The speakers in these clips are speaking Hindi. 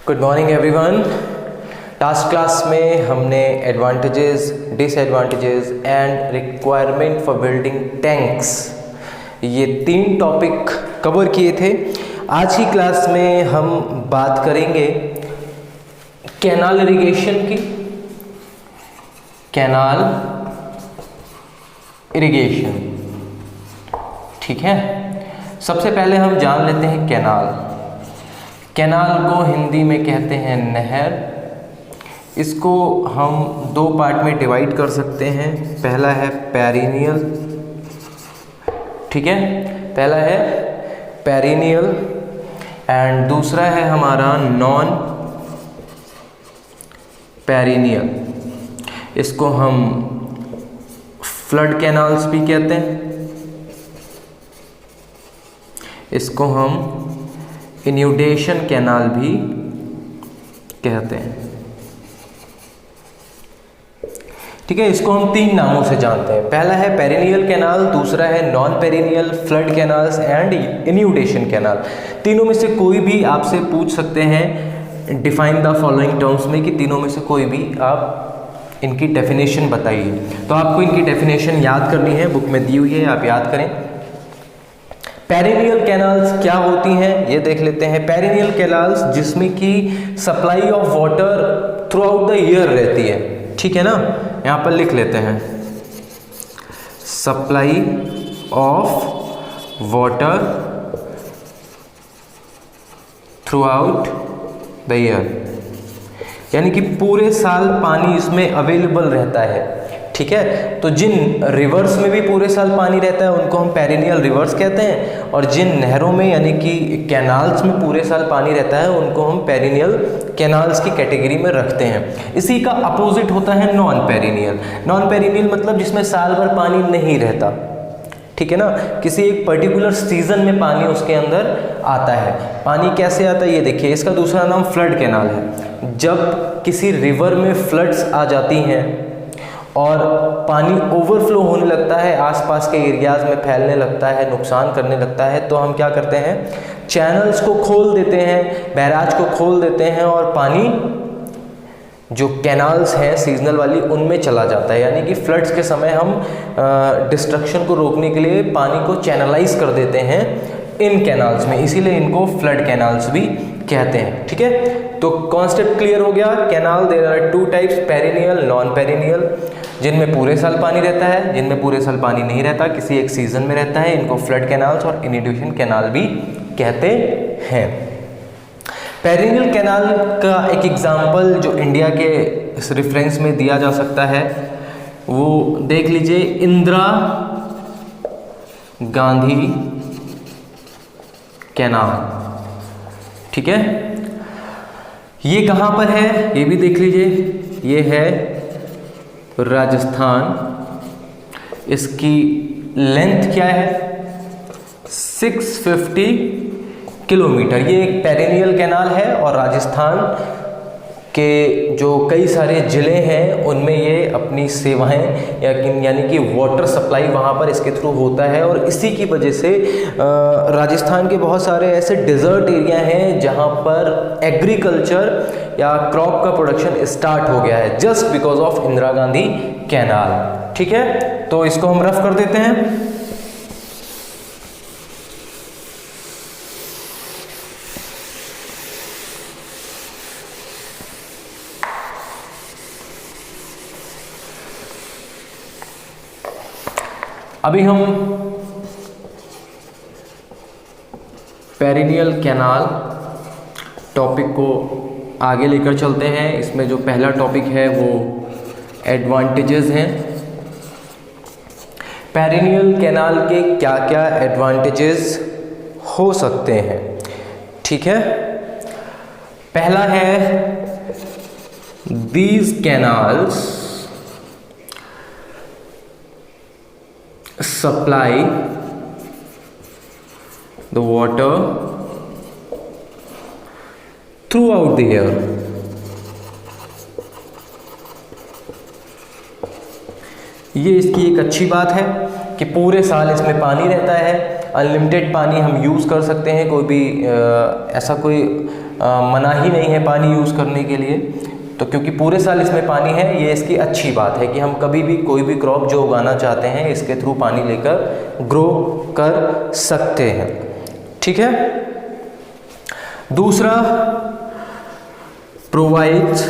Good morning everyone. Last class में हमने advantages, disadvantages and requirement for building tanks, ये 3 टॉपिक कवर किए थे। आज की क्लास में हम बात करेंगे कैनाल इरिगेशन की। कैनाल इरिगेशन, ठीक है। सबसे पहले हम जान लेते हैं कैनाल। कैनाल को हिंदी में कहते हैं नहर। इसको हम 2 पार्ट में डिवाइड कर सकते हैं। पहला है पेरिनियल, ठीक है, पहला है पेरिनियल एंड दूसरा है हमारा नॉन पेरिनियल। इसको हम फ्लड कैनाल्स भी कहते हैं, इसको हम इन्यूडेशन कैनाल भी कहते हैं, ठीक है। इसको हम 3 नामों से जानते हैं। पहला है पेरिनियल कैनाल, दूसरा है non perennial, flood canals and inundation canal. तीनों में से कोई भी आपसे पूछ सकते हैं डिफाइन द फॉलोइंग टर्म्स में, कि तीनों में से कोई भी आप इनकी डेफिनेशन बताइए। तो आपको इनकी डेफिनेशन याद करनी है, बुक में दी हुई है, आप याद करें। पेरिनियल कैनाल्स क्या होती हैं ये देख लेते हैं। पेरिनियल कैनाल्स जिसमें कि supply of water through out the year रहती है, ठीक है ना। यहाँ पर लिख लेते हैं supply of water through out the year, यानी कि पूरे साल पानी इसमें अवेलेबल रहता है, ठीक है। तो जिन रिवर्स में भी पूरे साल पानी रहता है उनको हम पेरिनियल रिवर्स कहते हैं, और जिन नहरों में यानी कि कैनाल्स में पूरे साल पानी रहता है उनको हम पेरिनियल कैनाल्स की कैटेगरी में रखते हैं। इसी का अपोजिट होता है नॉन पेरिनियल। नॉन पेरिनियल मतलब जिसमें साल भर पानी नहीं रहता, ठीक है ना। किसी एक पर्टिकुलर सीजन में पानी उसके अंदर आता है। पानी कैसे आता है ये देखिए, इसका दूसरा नाम फ्लड कैनाल है। जब किसी रिवर में फ्लड्स आ जाती हैं और पानी ओवरफ्लो होने लगता है, आसपास के एरियाज में फैलने लगता है, नुकसान करने लगता है, तो हम क्या करते हैं, चैनल्स को खोल देते हैं, बैराज को खोल देते हैं और पानी जो कैनाल्स हैं सीजनल वाली उनमें चला जाता है। यानी कि फ्लड्स के समय हम डिस्ट्रक्शन को रोकने के लिए पानी को चैनलाइज कर देते हैं इन कैनाल्स में, इसीलिए इनको फ्लड कैनाल्स भी कहते हैं, ठीक है। तो कॉन्सेप्ट क्लियर हो गया। Canal there are 2 types, perennial, non perennial. जिनमें पूरे साल पानी रहता है, जिनमें पूरे साल पानी नहीं रहता, किसी एक सीजन में रहता है, इनको फ्लड कैनाल्स और इन्यूडेशन कैनाल भी कहते हैं। पेरिनियल कैनाल का एक एग्जाम्पल जो इंडिया के इस रेफरेंस में दिया जा सकता है वो देख लीजिए, इंदिरा गांधी कैनाल, ठीक है। ये कहाँ पर है ये भी देख लीजिए, ये है राजस्थान। इसकी लेंथ क्या है, 650 किलोमीटर। ये एक पेरिनियल कैनाल है और राजस्थान के जो कई सारे ज़िले हैं उनमें ये अपनी सेवाएं यानी कि वाटर सप्लाई वहाँ पर इसके थ्रू होता है। और इसी की वजह से राजस्थान के बहुत सारे ऐसे डिज़र्ट एरिया हैं जहाँ पर एग्रीकल्चर या क्रॉप का प्रोडक्शन स्टार्ट हो गया है just because of Indira Gandhi canal, ठीक है। तो इसको हम रफ कर देते हैं। अभी हम पेरिनियल कैनाल टॉपिक को आगे लेकर चलते हैं। इसमें जो पहला टॉपिक है वो एडवांटेजेस हैं। पेरिनियल कैनाल के क्या क्या एडवांटेजेस हो सकते हैं, ठीक है। पहला है these canals supply the water throughout the year। ये इसकी एक अच्छी बात है कि पूरे साल इसमें पानी रहता है अनलिमिटेड पानी हम यूज़ कर सकते हैं, कोई भी ऐसा कोई मना ही नहीं है पानी यूज़ करने के लिए। तो क्योंकि पूरे साल इसमें पानी है, ये इसकी अच्छी बात है कि हम कभी भी कोई भी क्रॉप जो उगाना चाहते हैं इसके थ्रू पानी लेकर ग्रो कर सकते हैं। ठीक है। दूसरा, प्रोवाइड्स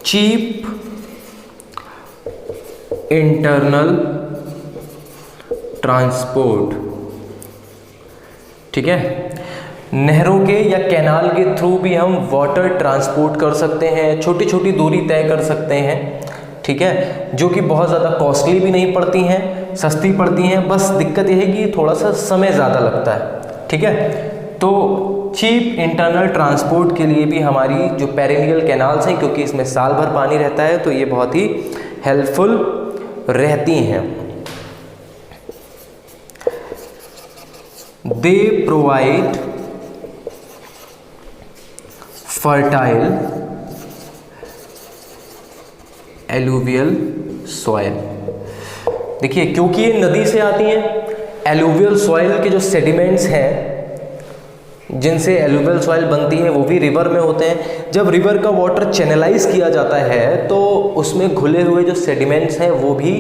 चीप इंटरनल ट्रांसपोर्ट। ठीक है। नहरों के या कैनाल के थ्रू भी हम वाटर ट्रांसपोर्ट कर सकते हैं, छोटी छोटी दूरी तय कर सकते हैं। ठीक है, जो कि बहुत ज़्यादा कॉस्टली भी नहीं पड़ती हैं, सस्ती पड़ती हैं। बस दिक्कत यह है कि थोड़ा सा समय ज़्यादा लगता है। ठीक है। तो चीप इंटरनल ट्रांसपोर्ट के लिए भी हमारी जो पेरिनियल कैनाल्स हैं, क्योंकि इसमें साल भर पानी रहता है, तो ये बहुत ही हेल्पफुल रहती हैं। दे प्रोवाइड फर्टाइल एलुवियल सॉइल। देखिए, क्योंकि ये नदी से आती हैं, एलुवियल सॉइल के जो सेडिमेंट्स हैं जिनसे एलुवियल सॉइल बनती है वो भी रिवर में होते हैं। जब रिवर का वाटर चैनलाइज किया जाता है तो उसमें घुले हुए जो सेडिमेंट्स हैं वो भी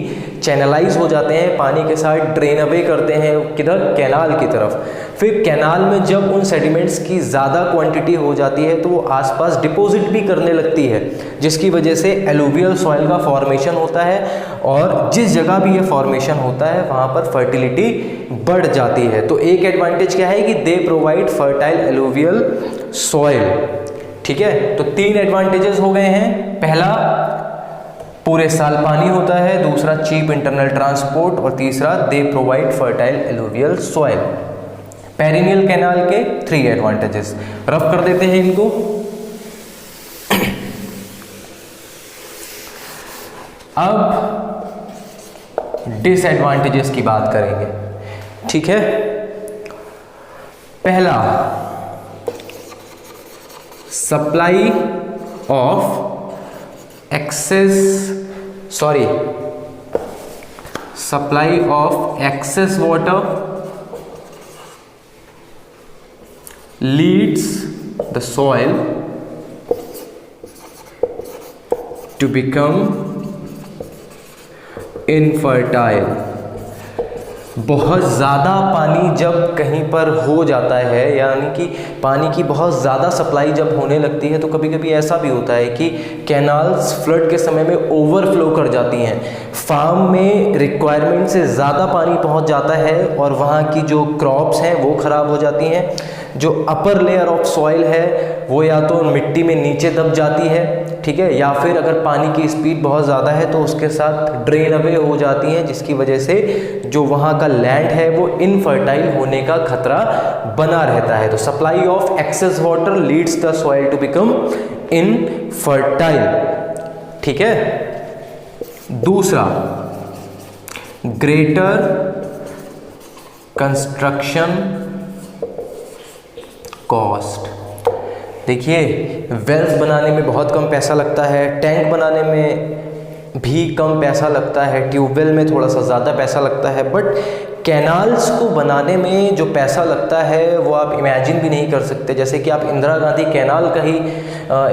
चैनलाइज हो जाते हैं, पानी के साथ ड्रेन अवे करते हैं किधर, कैनाल की तरफ। फिर कैनाल में जब उन सेडिमेंट्स की ज़्यादा क्वांटिटी हो जाती है तो वो आसपास डिपॉजिट भी करने लगती है, जिसकी वजह से एलुवियल सॉइल का फॉर्मेशन होता है। और जिस जगह भी ये फॉर्मेशन होता है वहाँ पर फर्टिलिटी बढ़ जाती है। तो एक एडवांटेज क्या है कि दे प्रोवाइड फर्टाइल एलुवियल सॉइल। ठीक है। तो 3 एडवांटेजेस हो गए हैं। पहला, पूरे साल पानी होता है। दूसरा, चीप इंटरनल ट्रांसपोर्ट। और तीसरा, they provide fertile alluvial soil. Perennial canal के 3 एडवांटेजेस। रफ कर देते हैं इनको। अब डिसएडवांटेजेस की बात करेंगे। ठीक है। पहला, supply of supply of excess water leads the soil to become infertile। बहुत ज़्यादा पानी जब कहीं पर हो जाता है, यानी कि पानी की बहुत ज़्यादा सप्लाई जब होने लगती है, तो कभी कभी ऐसा भी होता है कि कैनाल्स फ्लड के समय में ओवरफ्लो कर जाती हैं। फार्म में रिक्वायरमेंट से ज़्यादा पानी पहुंच जाता है और वहाँ की जो क्रॉप्स हैं वो ख़राब हो जाती हैं। जो अपर लेयर ऑफ सॉइल है वो या तो मिट्टी में नीचे दब जाती है, ठीक है, या फिर अगर पानी की स्पीड बहुत ज़्यादा है तो उसके साथ ड्रेन अवे हो जाती हैं, जिसकी वजह से जो वहाँ का लैंड है वो इनफर्टाइल होने का खतरा बना रहता है। तो supply of excess water leads the soil to become infertile. ठीक है। दूसरा, ग्रेटर कंस्ट्रक्शन कॉस्ट। देखिए, वेल्स बनाने में बहुत कम पैसा लगता है, टैंक बनाने में भी कम पैसा लगता है, ट्यूबवेल में थोड़ा सा ज़्यादा पैसा लगता है, बट कैनाल्स को बनाने में जो पैसा लगता है वो आप इमेजिन भी नहीं कर सकते। जैसे कि आप इंदिरा गांधी कैनाल का ही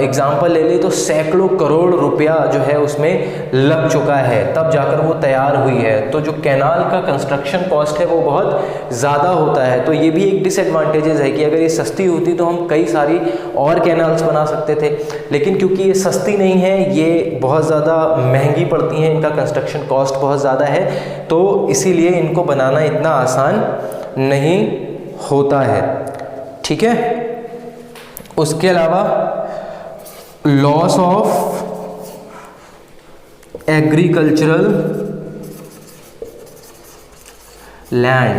एग्जाम्पल ले लें तो सैकड़ों करोड़ रुपया जो है उसमें लग चुका है, तब जाकर वो तैयार हुई है। तो जो कैनाल का कंस्ट्रक्शन कॉस्ट है वो बहुत ज़्यादा होता है। तो ये भी एक डिसएडवांटेजेस है कि अगर ये सस्ती होती तो हम कई सारी और कैनाल्स बना सकते थे, लेकिन क्योंकि ये सस्ती नहीं है, ये बहुत ज़्यादा महंगी पड़ती हैं, इनका कंस्ट्रक्शन कॉस्ट बहुत ज़्यादा है, तो इसीलिए इनको बनाना इतना आसान नहीं होता है। ठीक है। उसके अलावा लॉस ऑफ एग्रीकल्चरल लैंड।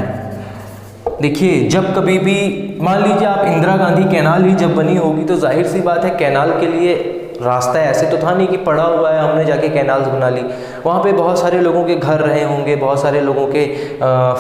देखिए, जब कभी भी मान लीजिए आप इंदिरा गांधी कैनाल ही जब बनी होगी तो जाहिर सी बात है कैनाल के लिए रास्ता ऐसे तो था नहीं कि पड़ा हुआ है हमने जाके कैनाल्स बना ली। वहाँ पे बहुत सारे लोगों के घर रहे होंगे, बहुत सारे लोगों के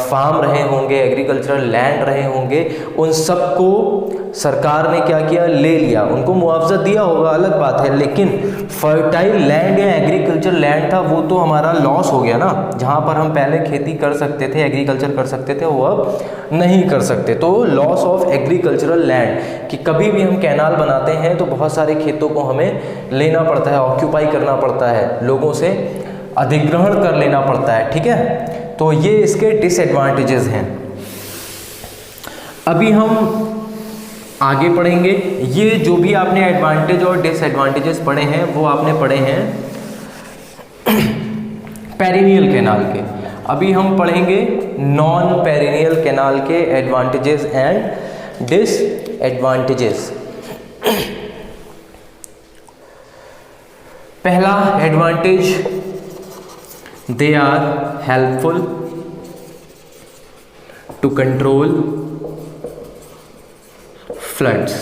फार्म रहे होंगे, एग्रीकल्चरल लैंड रहे होंगे, उन सबको सरकार ने क्या किया, ले लिया। उनको मुआवजा दिया होगा, अलग बात है, लेकिन फर्टाइल लैंड या एग्रीकल्चर लैंड था वो तो हमारा लॉस हो गया ना। जहाँ पर हम पहले खेती कर सकते थे, एग्रीकल्चर कर सकते थे, वो अब नहीं कर सकते। तो लॉस ऑफ एग्रीकल्चरल लैंड, कि कभी भी हम कैनाल बनाते हैं तो बहुत सारे खेतों को हमें लेना पड़ता है, ऑक्यूपाई करना पड़ता है, लोगों से अधिग्रहण कर लेना पड़ता है, ठीक है। तो ये इसके डिसएडवांटेजेस हैं। अभी हम आगे पढ़ेंगे। ये जो भी आपने एडवांटेज और डिसएडवांटेजेस पढ़े हैं वो आपने पढ़े हैं पेरिनियल कैनाल के। अभी हम पढ़ेंगे नॉन पेरिनियल कैनाल के एडवांटेजेस एंड डिसएडवांटेजेस। पहला advantage, they are helpful to control floods.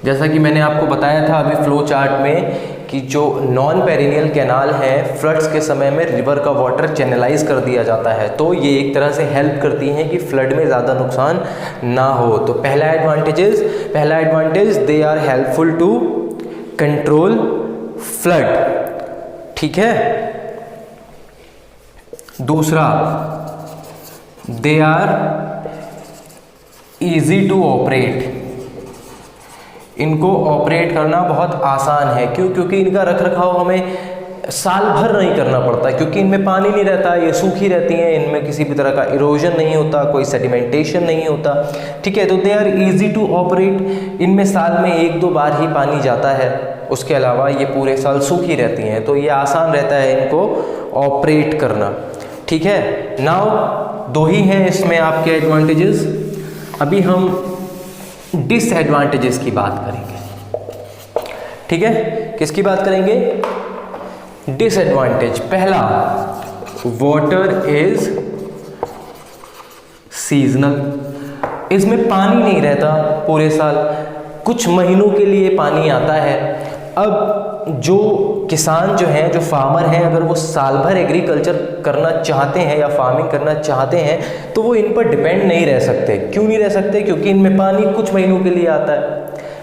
जैसा कि मैंने आपको बताया था अभी फ्लो चार्ट में कि जो नॉन पेरिनियल कैनाल है, फ्लड्स के समय में रिवर का वाटर चैनलाइज कर दिया जाता है, तो ये एक तरह से हेल्प करती हैं कि फ्लड में ज़्यादा नुकसान ना हो। तो पहला advantage they are helpful to control flood, ठीक है। दूसरा, they are easy to operate. इनको ऑपरेट करना बहुत आसान है। क्यों? क्योंकि इनका रख रखाव हमें साल भर नहीं करना पड़ता, क्योंकि इनमें पानी नहीं रहता, ये सूखी रहती हैं, इनमें किसी भी तरह का इरोजन नहीं होता, कोई सेडिमेंटेशन नहीं होता, ठीक है। तो they are easy to operate. इनमें साल में 1-2 बार ही पानी जाता है, उसके अलावा ये पूरे साल सूखी रहती हैं, तो ये आसान रहता है इनको ऑपरेट करना, ठीक है। नाउ 2 ही हैं इसमें आपके एडवांटेजेस। अभी हम डिसएडवांटेजेस की बात करेंगे, ठीक है। किसकी बात करेंगे? डिसएडवांटेज। पहला, वाटर इज सीजनल। इसमें पानी नहीं रहता पूरे साल, कुछ महीनों के लिए पानी आता है। अब जो किसान जो हैं, जो फार्मर हैं, अगर वो साल भर एग्रीकल्चर करना चाहते हैं या फार्मिंग करना चाहते हैं तो वो इन पर डिपेंड नहीं रह सकते। क्यों नहीं रह सकते? क्योंकि इनमें पानी कुछ महीनों के लिए आता है।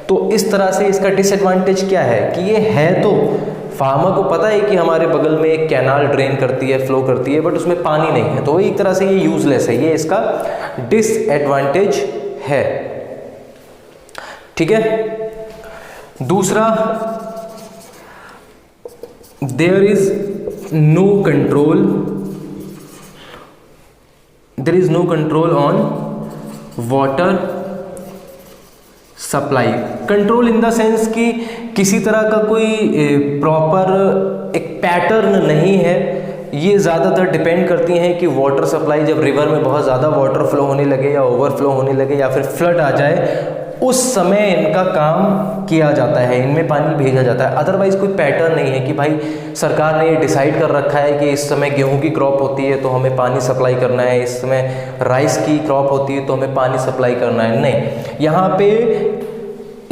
तो इस तरह से इसका डिसएडवांटेज क्या है कि ये है तो फार्मर को पता है कि हमारे बगल में एक कैनाल ड्रेन करती है, फ्लो करती है, बट उसमें पानी नहीं है, तो एक तरह से ये यूजलेस है। ये इसका डिसएडवांटेज है, ठीक है। दूसरा, there is no control on water supply। Control in the sense कि किसी तरह का कोई प्रॉपर एक पैटर्न नहीं है। ये ज़्यादातर डिपेंड करती हैं कि वाटर सप्लाई, जब रिवर में बहुत ज़्यादा वाटर फ्लो होने लगे या ओवरफ्लो होने लगे या फिर फ्लड आ जाए, उस समय इनका काम किया जाता है, इनमें पानी भेजा जाता है। अदरवाइज कोई पैटर्न नहीं है कि भाई सरकार ने ये डिसाइड कर रखा है कि इस समय गेहूं की क्रॉप होती है तो हमें पानी सप्लाई करना है, इस समय राइस की क्रॉप होती है तो हमें पानी सप्लाई करना है। नहीं, यहाँ पे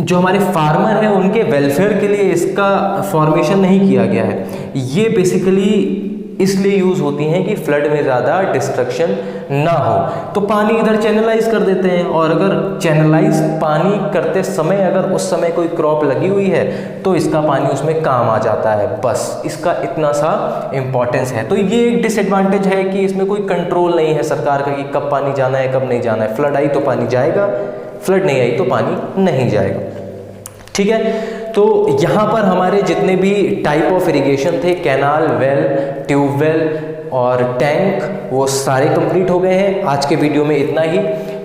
जो हमारे फार्मर हैं उनके वेलफेयर के लिए इसका फॉर्मेशन नहीं किया गया है। ये बेसिकली इसलिए यूज़ होती हैं कि फ्लड में ज़्यादा डिस्ट्रक्शन ना हो, तो पानी इधर चैनलाइज कर देते हैं। और अगर चैनलाइज पानी करते समय अगर उस समय कोई क्रॉप लगी हुई है तो इसका पानी उसमें काम आ जाता है, बस इसका इतना सा इम्पोर्टेंस है। तो ये एक डिसएडवांटेज है कि इसमें कोई कंट्रोल नहीं है सरकार का कि कब पानी जाना है, कब नहीं जाना है। फ्लड आई तो पानी जाएगा, फ्लड नहीं आई तो पानी नहीं जाएगा, ठीक है। तो यहाँ पर हमारे जितने भी टाइप ऑफ इरिगेशन थे, कैनाल, वेल, ट्यूबवेल और टैंक, वो सारे कंप्लीट हो गए हैं। आज के वीडियो में इतना ही।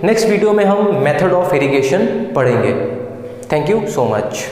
नेक्स्ट वीडियो में हम मेथड ऑफ इरिगेशन पढ़ेंगे। Thank you so much.